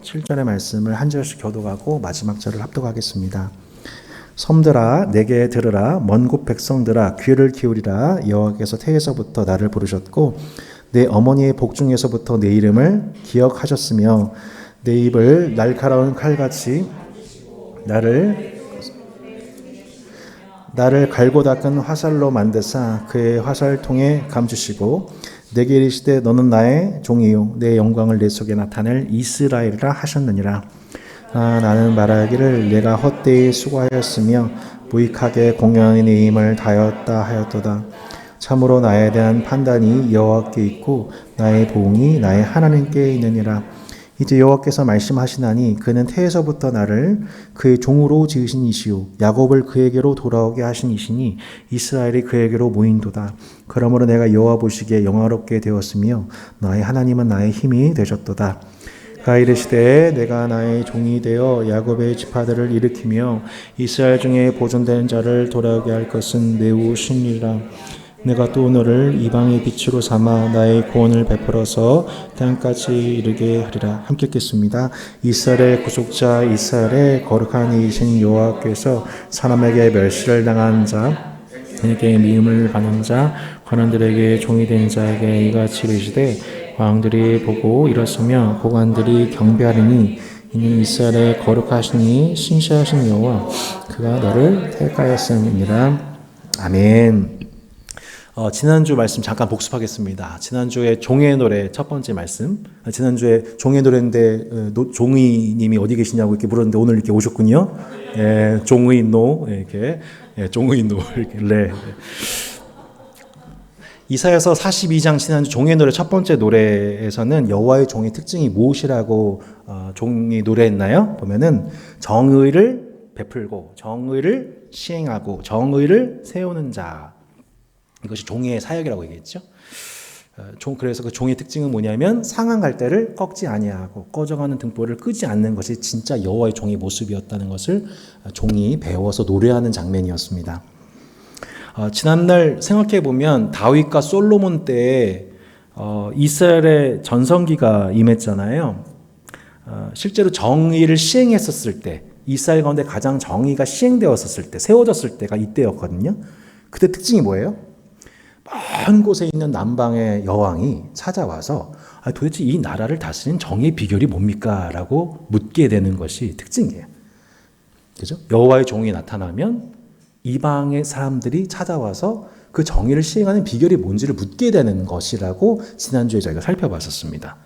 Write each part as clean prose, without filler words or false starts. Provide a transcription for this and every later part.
7절의 말씀을 한 절씩 교독하고 마지막 절을 합독하겠습니다. 섬들아 내게 들으라. 먼 곳 백성들아 귀를 기울이라. 여호와께서 태에서부터 나를 부르셨고 내 어머니의 복중에서부터 내 이름을 기억하셨으며 내 입을 날카로운 칼같이 나를 갈고 닦은 화살로 만드사 그의 화살통에 감추시고 내게 이르시되 너는 나의 종이요 내 영광을 내 속에 나타낼 이스라엘이라 하셨느니라. 나는 말하기를 내가 헛되이 수고하였으며 무익하게 공연히 내 힘을 다하였다 하였도다. 참으로 나에 대한 판단이 여호와께 있고 나의 보응이 나의 하나님께 있느니라. 이제 여호와께서 말씀하시나니 그는 태에서부터 나를 그의 종으로 지으신 이시요 야곱을 그에게로 돌아오게 하신 이시니 이스라엘이 그에게로 모인도다. 그러므로 내가 여호와 보시기에 영화롭게 되었으며 나의 하나님은 나의 힘이 되셨도다. 그가 이르시되 내가 나의 종이 되어 야곱의 지파들을 일으키며 이스라엘 중에 보존된 자를 돌아오게 할 것은 매우 쉬우니라. 내가 또 너를 이방의 빛으로 삼아 나의 구원을 베풀어서 땅까지 이르게 하리라. 함께 읽겠습니다. 이스라엘의 구속자 이스라엘의 거룩한 이신 여호와께서 사람에게 멸시를 당한 자 그에게 미움을 받는 자 관원들에게 종이 된 자에게 이같이 이르시되 왕들이 보고 일었으며 고관들이 경배하리니 이는 이스라엘의 거룩하시니 신실하신 여호와 그가 너를 택하였음이니라. 아멘. 지난주 말씀 잠깐 복습하겠습니다. 지난주에 종의 노래 첫 번째 말씀. 지난주에 종의 노래인데 종의님이 어디 계시냐고 이렇게 물었는데 오늘 이렇게 오셨군요. 예, 종의노 이렇게 종의노 이렇게 네. 이사야서 42장 지난주 종의 노래 첫 번째 노래에서는 여호와의 종의 특징이 무엇이라고 종이 노래했나요? 보면은 정의를 베풀고 정의를 시행하고 정의를 세우는 자. 이것이 종의 사역이라고 얘기했죠. 그래서 그 종의 특징은 뭐냐면 상한 갈대를 꺾지 아니하고 꺼져가는 등불을 끄지 않는 것이 진짜 여호와의 종의 모습이었다는 것을 종이 배워서 노래하는 장면이었습니다. 지난날 생각해 보면 다윗과 솔로몬 때 이스라엘의 전성기가 임했잖아요. 실제로 정의를 시행했었을 때 이스라엘 가운데 가장 정의가 시행되었었을 때 세워졌을 때가 이때였거든요. 그때 특징이 뭐예요? 먼 곳에 있는 남방의 여왕이 찾아와서 도대체 이 나라를 다스리는 정의의 비결이 뭡니까? 라고 묻게 되는 것이 특징이에요. 그죠? 여호와의 종이 나타나면 이방의 사람들이 찾아와서 그 정의를 시행하는 비결이 뭔지를 묻게 되는 것이라고 지난주에 저희가 살펴봤었습니다.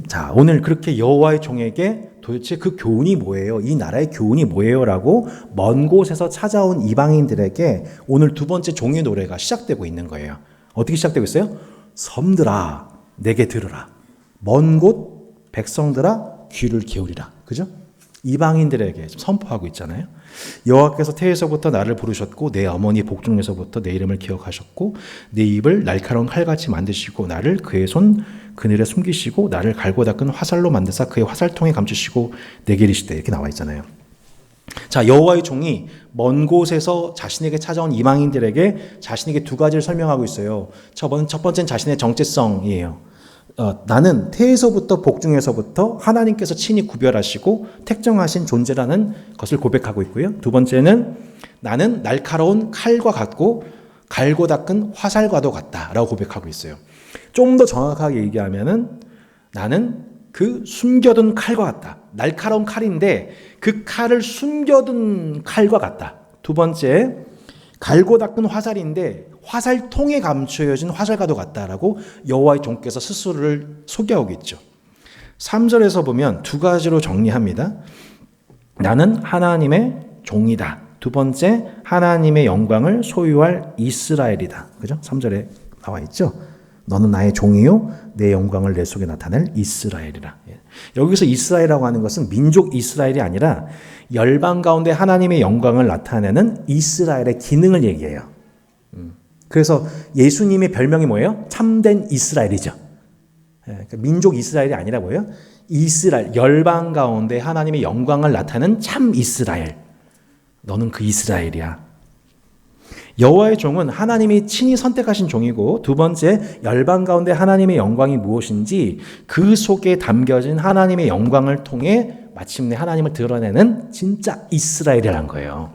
자, 오늘 그렇게 여호와의 종에게 도대체 그 교훈이 뭐예요? 이 나라의 교훈이 뭐예요? 라고 먼 곳에서 찾아온 이방인들에게 오늘 두 번째 종의 노래가 시작되고 있는 거예요. 어떻게 시작되고 있어요? 섬들아 내게 들으라. 먼 곳 백성들아 귀를 기울이라. 그죠? 이방인들에게 선포하고 있잖아요. 여호와께서 태에서부터 나를 부르셨고 내 어머니 복중에서부터 내 이름을 기억하셨고 내 입을 날카로운 칼같이 만드시고 나를 그의 손 그늘에 숨기시고 나를 갈고 닦은 화살로 만드사 그의 화살통에 감추시고 내게 이르시되 이렇게 나와 있잖아요. 자, 여호와의 종이 먼 곳에서 자신에게 찾아온 이방인들에게 자신에게 두 가지를 설명하고 있어요. 첫 번째는 자신의 정체성이에요. 나는 태에서부터 복중에서부터 하나님께서 친히 구별하시고 택정하신 존재라는 것을 고백하고 있고요. 두 번째는 나는 날카로운 칼과 같고 갈고 닦은 화살과도 같다라고 고백하고 있어요. 좀 더 정확하게 얘기하면은 나는 그 숨겨둔 칼과 같다. 날카로운 칼인데 그 칼을 숨겨둔 칼과 같다. 두 번째, 갈고 닦은 화살인데 화살통에 감추어진 화살과도 같다라고 여호와의 종께서 스스로를 소개하고 있죠. 3절에서 보면 두 가지로 정리합니다. 나는 하나님의 종이다. 두 번째, 하나님의 영광을 소유할 이스라엘이다. 그죠? 3절에 나와 있죠. 너는 나의 종이요 내 영광을 내 속에 나타낼 이스라엘이라. 여기서 이스라엘이라고 하는 것은 민족 이스라엘이 아니라 열방 가운데 하나님의 영광을 나타내는 이스라엘의 기능을 얘기해요. 그래서 예수님의 별명이 뭐예요? 참된 이스라엘이죠. 그러니까 민족 이스라엘이 아니라 뭐예요? 이스라엘, 열방 가운데 하나님의 영광을 나타내는 참 이스라엘. 너는 그 이스라엘이야. 여호와의 종은 하나님이 친히 선택하신 종이고, 두 번째, 열방 가운데 하나님의 영광이 무엇인지 그 속에 담겨진 하나님의 영광을 통해 마침내 하나님을 드러내는 진짜 이스라엘이라는 거예요.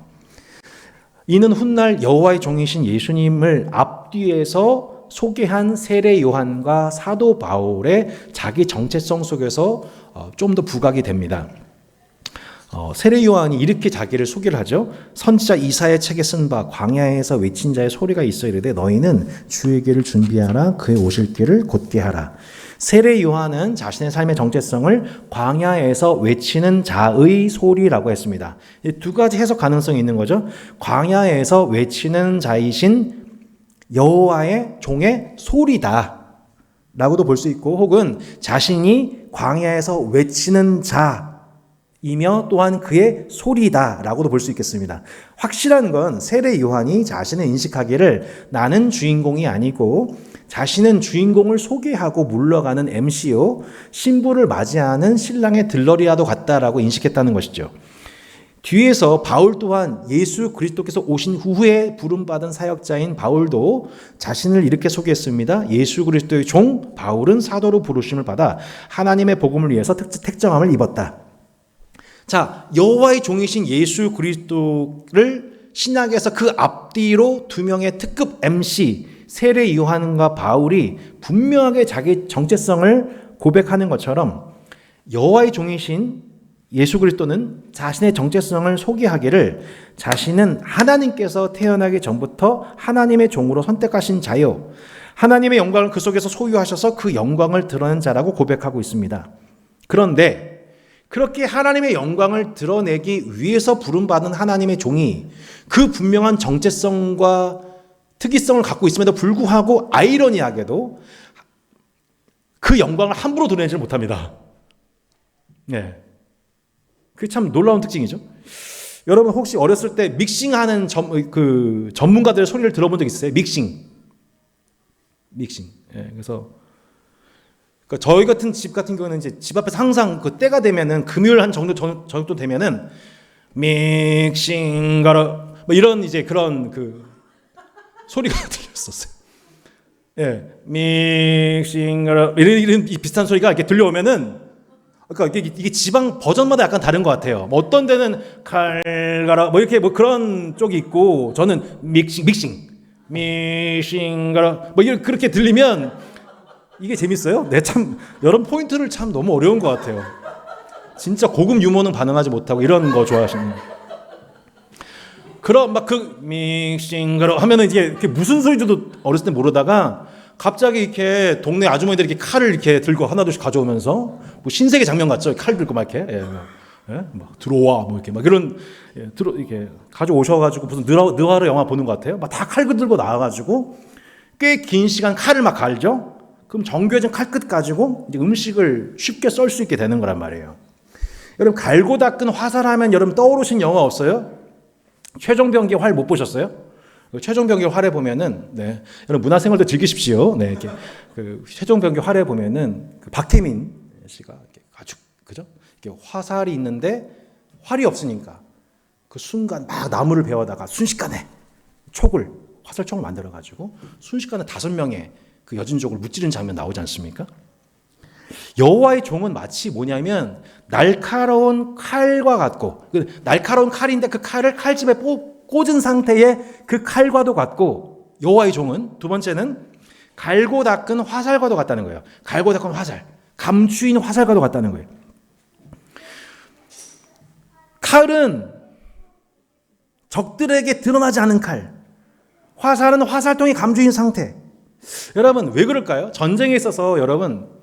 이는 훗날 여호와의 종이신 예수님을 앞뒤에서 소개한 세례 요한과 사도 바울의 자기 정체성 속에서 좀 더 부각이 됩니다. 세례 요한이 이렇게 자기를 소개를 하죠. 선지자 이사야의 책에 쓴 바 광야에서 외친 자의 소리가 있어 이르되 너희는 주의 길을 준비하라 그의 오실 길을 곧게 하라. 세례 요한은 자신의 삶의 정체성을 광야에서 외치는 자의 소리라고 했습니다. 두 가지 해석 가능성이 있는 거죠. 광야에서 외치는 자이신 여호와의 종의 소리다 라고도 볼 수 있고, 혹은 자신이 광야에서 외치는 자이며 또한 그의 소리다 라고도 볼 수 있겠습니다. 확실한 건 세례 요한이 자신을 인식하기를 나는 주인공이 아니고 자신은 주인공을 소개하고 물러가는 MC요, 신부를 맞이하는 신랑의 들러리와도 같다라고 인식했다는 것이죠. 뒤에서 바울 또한 예수 그리스도께서 오신 후에 부름받은 사역자인 바울도 자신을 이렇게 소개했습니다. 예수 그리스도의 종 바울은 사도로 부르심을 받아 하나님의 복음을 위해서 택정함을 입었다. 자, 여호와의 종이신 예수 그리스도를 신약에서 그 앞뒤로 두 명의 특급 MC 세례 요한과 바울이 분명하게 자기 정체성을 고백하는 것처럼 여호와의 종이신 예수 그리스도는 자신의 정체성을 소개하기를 자신은 하나님께서 태어나기 전부터 하나님의 종으로 선택하신 자요, 하나님의 영광을 그 속에서 소유하셔서 그 영광을 드러낸 자라고 고백하고 있습니다. 그런데 그렇게 하나님의 영광을 드러내기 위해서 부름받은 하나님의 종이 그 분명한 정체성과 특이성을 갖고 있음에도 불구하고 아이러니하게도 그 영광을 함부로 드러내지 못합니다. 네. 그게 참 놀라운 특징이죠. 여러분 혹시 어렸을 때 믹싱하는 전문가들의 소리를 들어본 적 있으세요? 믹싱. 예, 그래서 그러니까 저희 같은 집 같은 경우는 이제 집 앞에서 항상 그 때가 되면은 금요일 한 정도 되면은 믹싱 가라 뭐 이런 이제 그런 그 소리가 들렸었어요. 예, 믹싱 가라 이런 비슷한 소리가 이렇게 들려오면은, 그러니까 이게 지방 버전마다 약간 다른 것 같아요. 뭐 어떤 데는 칼가라 뭐 이렇게 뭐 그런 쪽이 있고, 저는 믹싱 가라 뭐 이렇게 그렇게 들리면 이게 재밌어요. 네, 참 여러분 포인트를 참 너무 어려운 것 같아요. 진짜 고급 유머는 반응하지 못하고 이런 거 좋아하시는. 그럼 막 그 믹싱 가라 하면은 이게 무슨 소리인지도 어렸을 때 모르다가 갑자기 이렇게 동네 아주머니들이 이렇게 칼을 이렇게 들고 하나둘씩 가져오면서 뭐 신세계 장면 같죠? 칼 들고 막 이렇게 막 들어와 뭐 이렇게 막 이런 이렇게 가져오셔가지고 무슨 느와르 영화 보는 것 같아요. 막 다 칼 들고 나와가지고 꽤 긴 시간 칼을 막 갈죠. 그럼 정교해진 칼끝 가지고 이제 음식을 쉽게 썰 수 있게 되는 거란 말이에요. 여러분 갈고 닦은 화살하면 여러분 떠오르신 영화 없어요? 최종병기 활 못 보셨어요? 최종병기 활에 보면은, 네, 여러분 문화생활도 즐기십시오. 네, 이렇게 그 최종병기 활에 보면은 그 박태민 씨가 이렇게 아주 그죠? 이렇게 화살이 있는데 활이 없으니까 그 순간 막 나무를 베어다가 순식간에 화살촉을 만들어 가지고 순식간에 5명의 그 여진족을 무찌른 장면 나오지 않습니까? 여호와의 종은 마치 뭐냐면 날카로운 칼과 같고, 날카로운 칼인데 그 칼을 칼집에 꽂은 상태의 그 칼과도 같고, 여호와의 종은 두 번째는 갈고 닦은 화살과도 같다는 거예요. 갈고 닦은 화살, 감추인 화살과도 같다는 거예요. 칼은 적들에게 드러나지 않은 칼, 화살은 화살통이 감추인 상태. 여러분 왜 그럴까요? 전쟁에 있어서 여러분,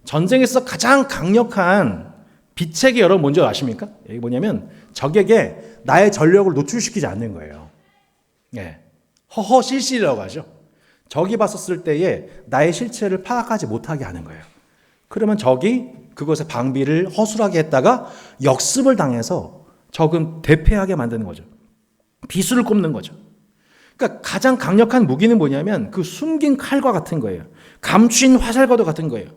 전쟁에 있어서 가장 강력한 비책이 여러분 뭔지 아십니까? 이게 뭐냐면 적에게 나의 전력을 노출시키지 않는 거예요. 허허실실이라고 하죠. 적이 봤었을 때에 나의 실체를 파악하지 못하게 하는 거예요. 그러면 적이 그것의 방비를 허술하게 했다가 역습을 당해서 적은 대패하게 만드는 거죠. 비수를 꼽는 거죠. 그러니까 가장 강력한 무기는 뭐냐면 그 숨긴 칼과 같은 거예요. 감추인 화살과도 같은 거예요.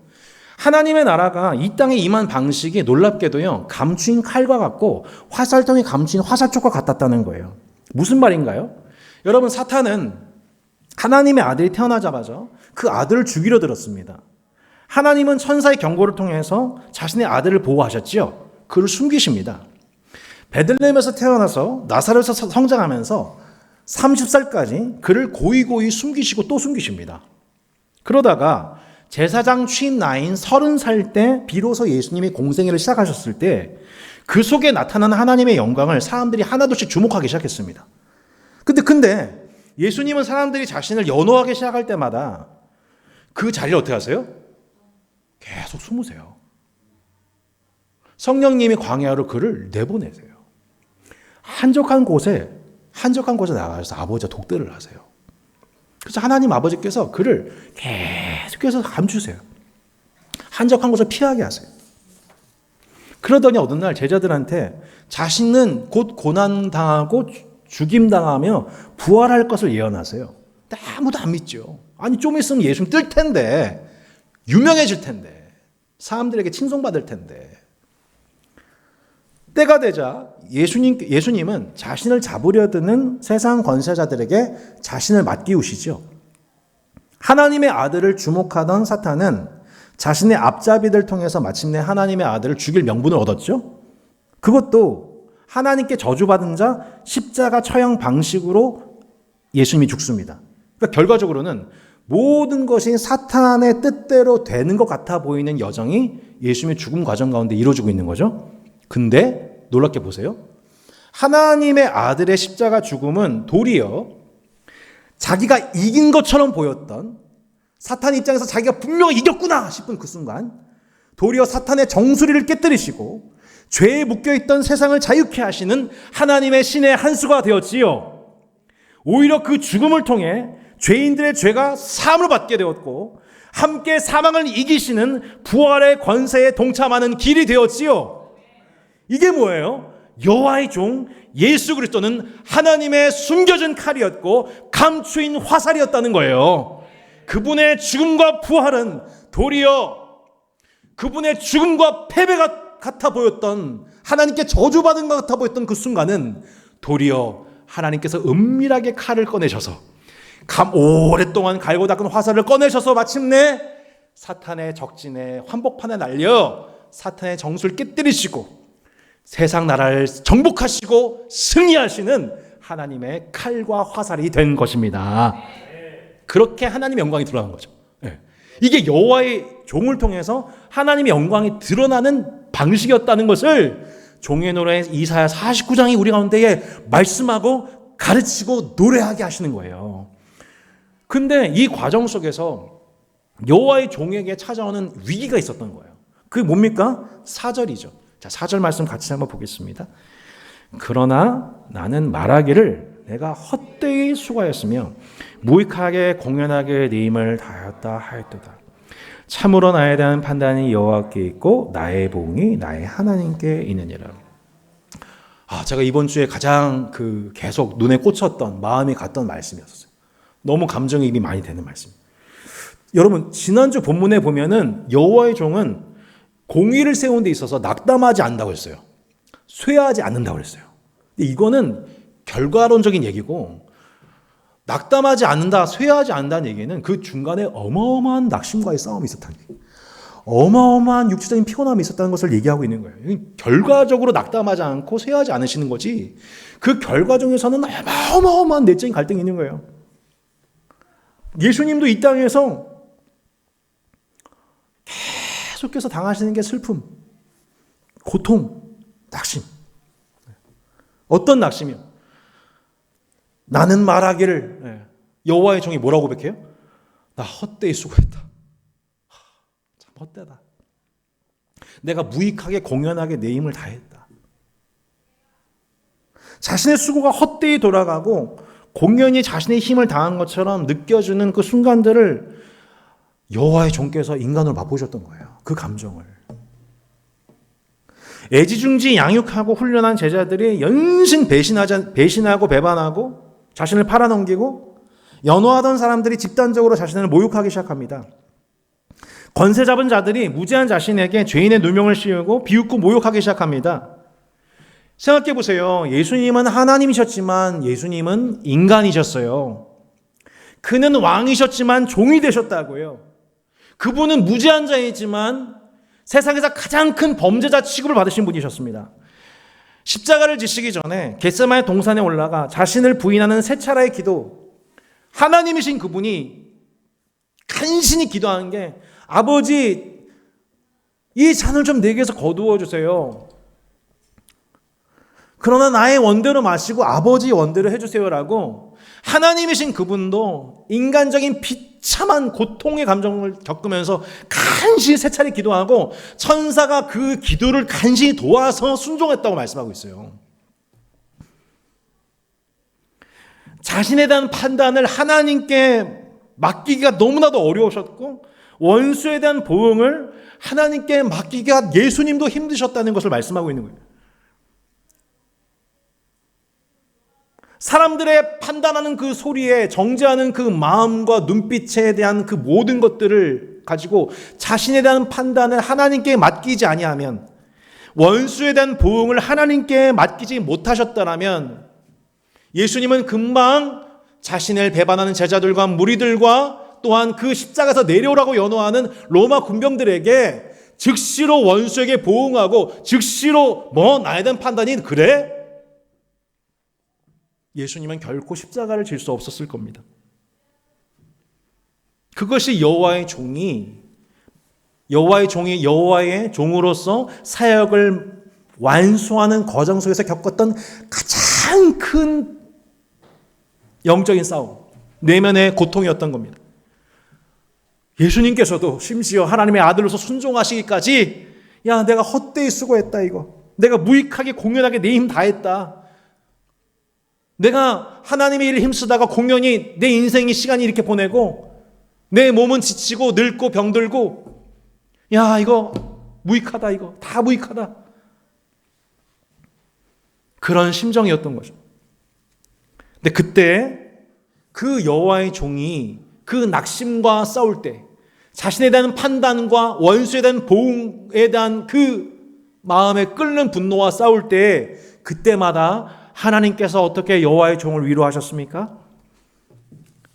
하나님의 나라가 이 땅에 임한 방식이 놀랍게도요, 감추인 칼과 같고 화살통이 감추인 화살촉과 같았다는 거예요. 무슨 말인가요? 여러분, 사탄은 하나님의 아들이 태어나자마자 그 아들을 죽이려 들었습니다. 하나님은 천사의 경고를 통해서 자신의 아들을 보호하셨지요. 그를 숨기십니다. 베들레헴에서 태어나서 나사렛에서 성장하면서 30살까지 그를 고이고이 숨기시고 또 숨기십니다. 그러다가 제사장 취임 나이인 30살 때 비로소 예수님이 공생애를 시작하셨을 때 그 속에 나타나는 하나님의 영광을 사람들이 하나둘씩 주목하기 시작했습니다. 근데 예수님은 사람들이 자신을 연호하기 시작할 때마다 그 자리를 어떻게 하세요? 계속 숨으세요. 성령님이 광야로 그를 내보내세요. 한적한 곳에 나가셔서 아버지와 독대를 하세요. 그래서 하나님 아버지께서 그를 계속해서 감추세요. 한적한 곳을 피하게 하세요. 그러더니 어느 날 제자들한테 자신은 곧 고난당하고 죽임당하며 부활할 것을 예언하세요. 근데 아무도 안 믿죠. 아니, 좀 있으면 예수님 뜰 텐데, 유명해질 텐데, 사람들에게 칭송받을 텐데. 때가 되자 예수님은 자신을 잡으려 드는 세상 권세자들에게 자신을 맡기우시죠. 하나님의 아들을 주목하던 사탄은 자신의 앞잡이들 통해서 마침내 하나님의 아들을 죽일 명분을 얻었죠. 그것도 하나님께 저주받은 자 십자가 처형 방식으로 예수님이 죽습니다. 그러니까 결과적으로는 모든 것이 사탄의 뜻대로 되는 것 같아 보이는 여정이 예수님의 죽음 과정 가운데 이루어지고 있는 거죠. 근데 놀랍게 보세요. 하나님의 아들의 십자가 죽음은 도리어 자기가 이긴 것처럼 보였던, 사탄 입장에서 자기가 분명히 이겼구나 싶은 그 순간 도리어 사탄의 정수리를 깨뜨리시고 죄에 묶여있던 세상을 자유케 하시는 하나님의 신의 한 수가 되었지요. 오히려 그 죽음을 통해 죄인들의 죄가 사함을 받게 되었고 함께 사망을 이기시는 부활의 권세에 동참하는 길이 되었지요. 이게 뭐예요? 여호와의 종 예수 그리스도는 하나님의 숨겨진 칼이었고 감추인 화살이었다는 거예요. 그분의 죽음과 부활은 도리어 그분의 죽음과 패배가 같아 보였던, 하나님께 저주받은 것 같아 보였던 그 순간은 도리어 하나님께서 은밀하게 칼을 꺼내셔서 오랫동안 갈고 닦은 화살을 꺼내셔서 마침내 사탄의 적진에 환복판에 날려 사탄의 정수를 깨뜨리시고 세상 나라를 정복하시고 승리하시는 하나님의 칼과 화살이 된 것입니다. 그렇게 하나님의 영광이 드러나는 거죠. 이게 여호와의 종을 통해서 하나님의 영광이 드러나는 방식이었다는 것을 종의 노래 이사야 49장이 우리 가운데에 말씀하고 가르치고 노래하게 하시는 거예요. 근데 이 과정 속에서 여호와의 종에게 찾아오는 위기가 있었던 거예요. 그게 뭡니까? 4절이죠. 자, 4절 말씀 같이 한번 보겠습니다. 그러나 나는 말하기를 내가 헛되이 수고하였으며 무익하게 공연하게 네 힘을 다하였다 하였도다. 참으로 나에 대한 판단이 여호와께 있고 나의 보응이 나의 하나님께 있느니라. 제가 이번 주에 가장 계속 눈에 꽂혔던, 마음이 갔던 말씀이었어요. 너무 감정이입이 많이 되는 말씀. 여러분, 지난주 본문에 보면은 여호와의 종은 공의를 세우는 데 있어서 낙담하지 않는다고 했어요. 쇠하지 않는다고 했어요. 근데 이거는 결과론적인 얘기고, 낙담하지 않는다, 쇠하지 않는다는 얘기는 그 중간에 어마어마한 낙심과의 싸움이 있었다는 얘기예요. 어마어마한 육체적인 피곤함이 있었다는 것을 얘기하고 있는 거예요. 결과적으로 낙담하지 않고 쇠하지 않으시는 거지, 그 결과 중에서는 어마어마한 내적인 갈등이 있는 거예요. 예수님도 이 땅에서 계속해서 당하시는 게 슬픔, 고통, 낙심. 어떤 낙심이요? 나는 말하기를, 여호와의 종이 뭐라고 고백해요? 나 헛되이 수고했다. 참 헛되다. 내가 무익하게 공연하게 내 힘을 다했다. 자신의 수고가 헛되이 돌아가고 공연히 자신의 힘을 다한 것처럼 느껴지는 그 순간들을 여호와의 종께서 인간으로 맛보셨던 거예요. 그 감정을. 애지중지 양육하고 훈련한 제자들이 연신 배신하고 배반하고 자신을 팔아넘기고 연호하던 사람들이 집단적으로 자신을 모욕하기 시작합니다. 권세 잡은 자들이 무지한 자신에게 죄인의 누명을 씌우고 비웃고 모욕하기 시작합니다. 생각해 보세요. 예수님은 하나님이셨지만 예수님은 인간이셨어요. 그는 왕이셨지만 종이 되셨다고요. 그분은 무죄한 자이지만 세상에서 가장 큰 범죄자 취급을 받으신 분이셨습니다. 십자가를 지시기 전에 겟세마네 동산에 올라가 자신을 부인하는 세 차례의 기도, 하나님이신 그분이 간신히 기도하는 게 아버지 이 잔을 좀 내게서 거두어 주세요. 그러나 나의 원대로 마시고 아버지 원대로 해주세요라고 하나님이신 그분도 인간적인 비참한 고통의 감정을 겪으면서 간신히 세 차례 기도하고 천사가 그 기도를 간신히 도와서 순종했다고 말씀하고 있어요. 자신에 대한 판단을 하나님께 맡기기가 너무나도 어려우셨고 원수에 대한 보응을 하나님께 맡기기가 예수님도 힘드셨다는 것을 말씀하고 있는 거예요. 사람들의 판단하는 그 소리에 정죄하는 그 마음과 눈빛에 대한 그 모든 것들을 가지고 자신에 대한 판단을 하나님께 맡기지 아니하면, 원수에 대한 보응을 하나님께 맡기지 못하셨다라면 예수님은 금방 자신을 배반하는 제자들과 무리들과 또한 그 십자가에서 내려오라고 연호하는 로마 군병들에게 즉시로 원수에게 보응하고 즉시로 나에 대한 판단이 그래? 예수님은 결코 십자가를 질 수 없었을 겁니다. 그것이 여호와의 종으로서 사역을 완수하는 과정 속에서 겪었던 가장 큰 영적인 싸움, 내면의 고통이었던 겁니다. 예수님께서도 심지어 하나님의 아들로서 순종하시기까지 야, 내가 헛되이 수고했다 이거. 내가 무익하게 공연하게 내 힘 다했다. 내가 하나님의 일을 힘쓰다가 공연히 내 인생의 시간이 이렇게 보내고 내 몸은 지치고 늙고 병들고 야, 이거 무익하다 이거. 다 무익하다. 그런 심정이었던 거죠. 근데 그때 그 여호와의 종이 그 낙심과 싸울 때 자신에 대한 판단과 원수에 대한 보응에 대한 그 마음에 끓는 분노와 싸울 때 그때마다 하나님께서 어떻게 여호와의 종을 위로하셨습니까?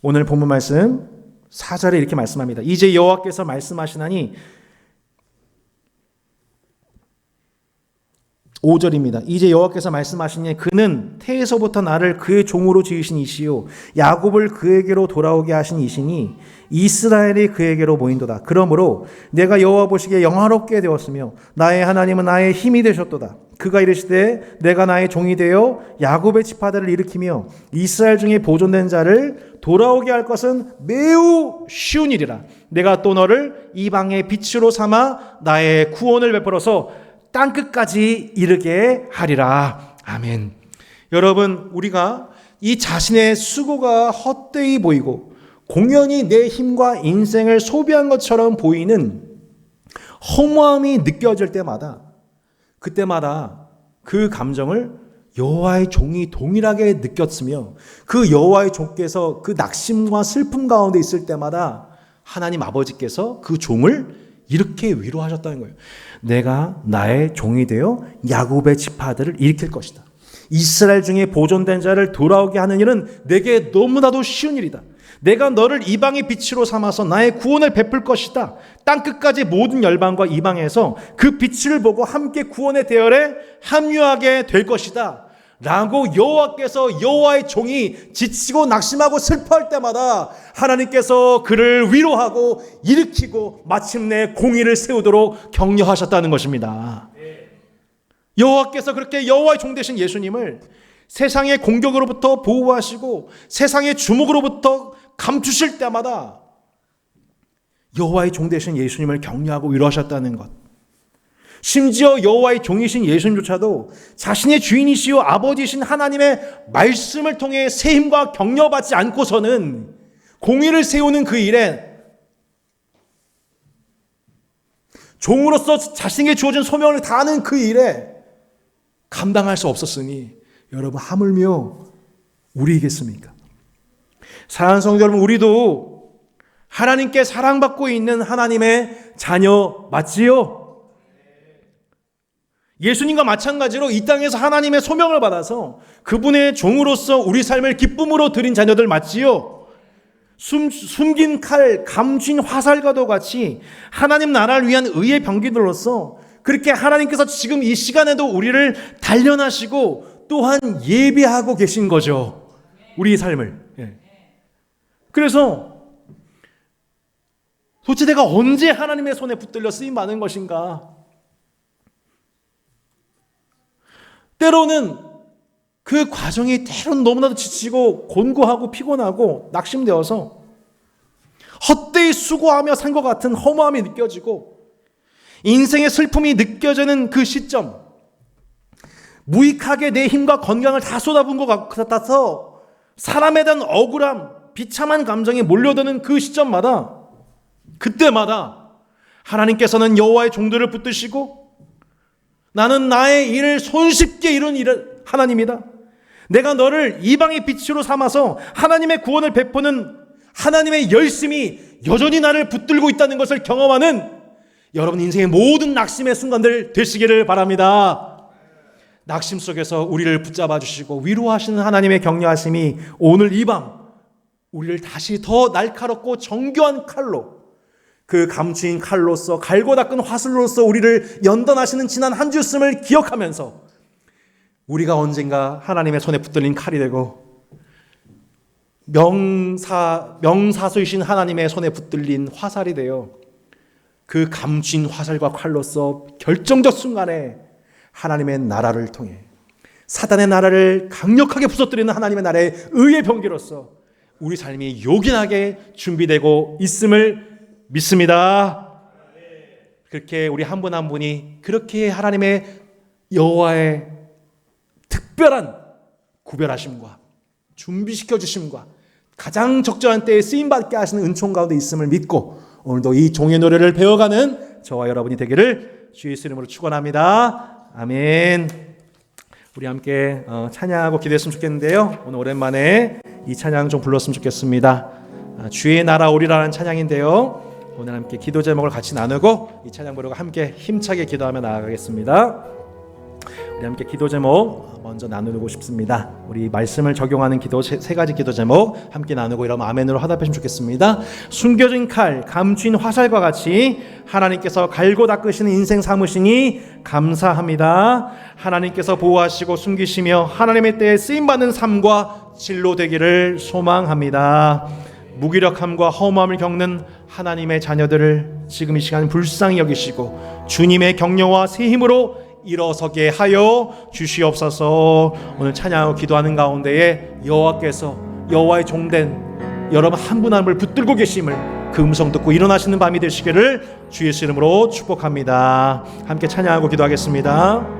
오늘 본문 말씀 4절에 이렇게 말씀합니다. 이제 여호와께서 말씀하시나니 5절입니다. 이제 여호와께서 말씀하시니 그는 태에서부터 나를 그의 종으로 지으신 이시요 야곱을 그에게로 돌아오게 하신 이시니 이스라엘이 그에게로 모인도다. 그러므로 내가 여호와 보시기에 영화롭게 되었으며 나의 하나님은 나의 힘이 되셨도다. 그가 이르시되 내가 나의 종이 되어 야곱의 지파들을 일으키며 이스라엘 중에 보존된 자를 돌아오게 할 것은 매우 쉬운 일이라. 내가 또 너를 이방의 빛으로 삼아 나의 구원을 베풀어서 땅끝까지 이르게 하리라. 아멘. 여러분, 우리가 이 자신의 수고가 헛되이 보이고 공연히 내 힘과 인생을 소비한 것처럼 보이는 허무함이 느껴질 때마다 그때마다 그 감정을 여호와의 종이 동일하게 느꼈으며 그 여호와의 종께서 그 낙심과 슬픔 가운데 있을 때마다 하나님 아버지께서 그 종을 이렇게 위로하셨다는 거예요. 내가 나의 종이 되어 야곱의 지파들을 일으킬 것이다. 이스라엘 중에 보존된 자를 돌아오게 하는 일은 내게 너무나도 쉬운 일이다. 내가 너를 이방의 빛으로 삼아서 나의 구원을 베풀 것이다. 땅끝까지 모든 열방과 이방에서 그 빛을 보고 함께 구원의 대열에 합류하게 될 것이다. 라고 여호와께서 여호와의 종이 지치고 낙심하고 슬퍼할 때마다 하나님께서 그를 위로하고 일으키고 마침내 공의를 세우도록 격려하셨다는 것입니다. 여호와께서 그렇게 여호와의 종 되신 예수님을 세상의 공격으로부터 보호하시고 세상의 주목으로부터 감추실 때마다 여호와의 종 되신 예수님을 격려하고 위로하셨다는 것. 심지어 여호와의 종이신 예수님조차도 자신의 주인이시오 아버지신 하나님의 말씀을 통해 세임과 격려받지 않고서는 공의를 세우는 그 일에 종으로서 자신에게 주어진 소명을 다하는 그 일에 감당할 수 없었으니 여러분 하물며 우리이겠습니까? 사랑하는 성도 여러분, 우리도 하나님께 사랑받고 있는 하나님의 자녀 맞지요? 예수님과 마찬가지로 이 땅에서 하나님의 소명을 받아서 그분의 종으로서 우리 삶을 기쁨으로 드린 자녀들 맞지요? 숨긴 칼, 감춘 화살과도 같이 하나님 나라를 위한 의의 병기들로서 그렇게 하나님께서 지금 이 시간에도 우리를 단련하시고 또한 예비하고 계신 거죠. 우리의 삶을. 그래서 도대체 내가 언제 하나님의 손에 붙들려 쓰임 받는 것인가? 때로는 그 과정이 때로는 너무나도 지치고 곤고하고 피곤하고 낙심되어서 헛되이 수고하며 산 것 같은 허무함이 느껴지고 인생의 슬픔이 느껴지는 그 시점, 무익하게 내 힘과 건강을 다 쏟아부은 것 같아서 사람에 대한 억울함, 비참한 감정이 몰려드는 그 시점마다, 그때마다 하나님께서는 여호와의 종들을 붙드시고 나는 나의 일을 손쉽게 이룬 일을 하나님이다. 내가 너를 이방의 빛으로 삼아서 하나님의 구원을 베푸는 하나님의 열심이 여전히 나를 붙들고 있다는 것을 경험하는 여러분 인생의 모든 낙심의 순간들 되시기를 바랍니다. 낙심 속에서 우리를 붙잡아 주시고 위로하시는 하나님의 격려하심이 오늘 이 밤 우리를 다시 더 날카롭고 정교한 칼로, 그 감추인 칼로서 갈고 닦은 화술로서 우리를 연단하시는 지난 한 주였음을 기억하면서 우리가 언젠가 하나님의 손에 붙들린 칼이 되고 명사수이신 하나님의 손에 붙들린 화살이 되어 그 감추인 화살과 칼로서 결정적 순간에 하나님의 나라를 통해 사단의 나라를 강력하게 부서뜨리는 하나님의 나라의 의의 병기로서 우리 삶이 요긴하게 준비되고 있음을 믿습니다. 그렇게 우리 한 분 한 분이 그렇게 하나님의 여호와의 특별한 구별하심과 준비시켜 주심과 가장 적절한 때에 쓰임받게 하시는 은총 가운데 있음을 믿고 오늘도 이 종의 노래를 배워가는 저와 여러분이 되기를 주의 예수 이름으로 축원합니다. 아멘. 우리 함께 찬양하고 기도했으면 좋겠는데요. 오늘 오랜만에 이 찬양 좀 불렀으면 좋겠습니다. 주의 나라 오리라는 찬양인데요. 오늘 함께 기도 제목을 같이 나누고 이 찬양 부르고 함께 힘차게 기도하며 나아가겠습니다. 우리 함께 기도 제목 먼저 나누고 싶습니다. 우리 말씀을 적용하는 기도 세 가지 기도 제목 함께 나누고 이러면 아멘으로 화답하시면 좋겠습니다. 숨겨진 칼, 감추인 화살과 같이 하나님께서 갈고 닦으시는 인생 삼으시니 감사합니다. 하나님께서 보호하시고 숨기시며 하나님의 때에 쓰임받는 삶과 진로 되기를 소망합니다. 무기력함과 허무함을 겪는 하나님의 자녀들을 지금 이 시간 불쌍히 여기시고 주님의 격려와 새 힘으로 일어서게 하여 주시옵소서. 오늘 찬양하고 기도하는 가운데에 여호와께서 여호와의 종된 여러분 한 분 한 분을 붙들고 계심을 그 음성 듣고 일어나시는 밤이 되시기를 주 예수 이름으로 축복합니다. 함께 찬양하고 기도하겠습니다.